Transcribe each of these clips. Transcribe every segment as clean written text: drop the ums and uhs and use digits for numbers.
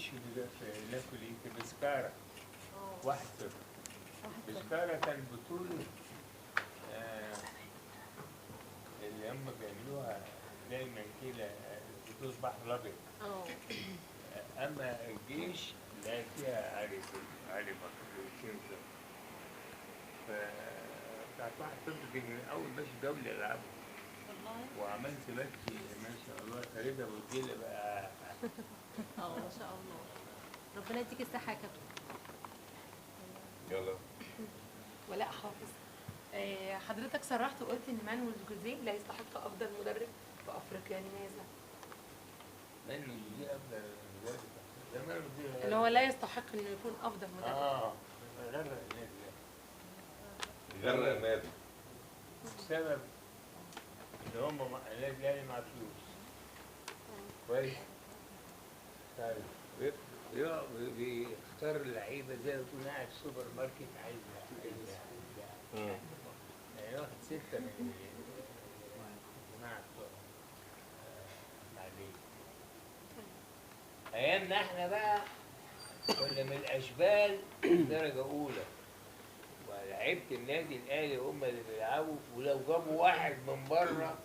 الجيش في ناكل ايه في بسكارة 1-0. بسكارة كان بطولة اللي هم بيعملوها دايما كده بطولة البحر الأبيض. أما الجيش لا فيها علي بكر. بتاعت 1-0 دي من أول باش دولة يلعبوا. وعملت ماتش ما شاء الله فريدة والجيل بقى. ما شاء الله. ربنا يديك الصحة يا كابتن. يلا. ولاء حافظ. حضرتك صرحت وقلت ان مانويل جوزيه لا يستحق افضل مدرب في افريقيا، لماذا؟ مانويل جوزيه افضل مدرب زمان اللي هو لا يستحق انه يكون افضل مدرب. غرق النادي غرق النادي بسبب ان هم النادي الاهلي معاه فلوس كويس. بيختار اللعيبه زي ما يكون قاعد في سوبر ماركت عايز يعني واخد 6 من الجماعه بتوع بعدين. ايامنا احنا بقى كنا من الاشبال درجه اولى، ولعيبه النادي الاهلي هم اللي بيلعبوا، ولو جابوا واحد من بره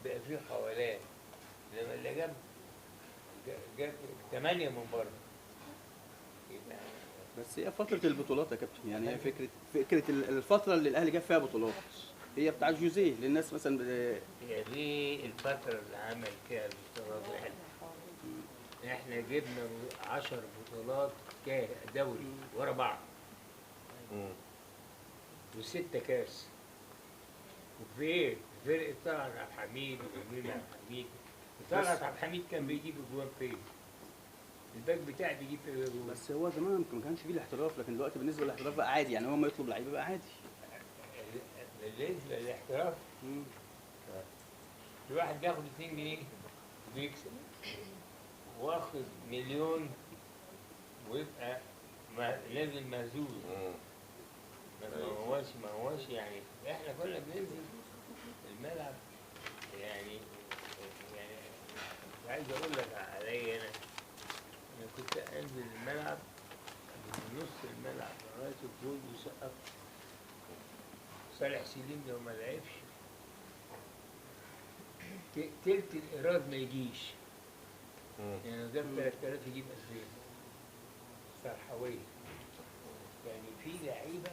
بقى فيه حوالات، لما اللي جاب 8 من بره. بس هي فترة البطولات يا كابتن، يعني هي فكرة الفترة اللي الأهلي جاب فيها بطولات هي بتاع جوزيه للناس مثلا هي دي الفترة اللي عمل فيها البطولات الأهلي. احنا جبنا 10 بطولات دوري ورا بعض و6 كاس. وفي فرقة طلعت عبد الحميد وجميل عبد الحميد. طلعت عبد الحميد كان بيجيب اجوان فين؟ الباك بتاعي بيجيب اجوان. بس هو زمان ما كانش فيه الاحتراف، لكن دلوقتي بالنسبة للاحتراف بقى عادي، يعني هو ما يطلب لعيبة بقى عادي. بالنسبة للاحتراف الواحد بياخد 2 جنيه وبيكسب، واخد مليون ويبقى نازل مهزوز. ما هوش يعني احنا كنا بننزل الملعب يعني مش عايز اقول لك عليا انا كنت انزل الملعب من نص الملعب لغايه الجول وسقف. صالح سليم لو ما لعبش تلت الايراد ما يجيش. يعني لو جاب 3000 يجيب 2000 صرحويه. يعني في لعيبه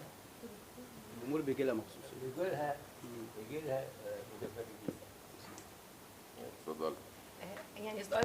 الأمور بيجي لها مخصوص. بيجي لها متفرجين. اتفضل. يعني سؤال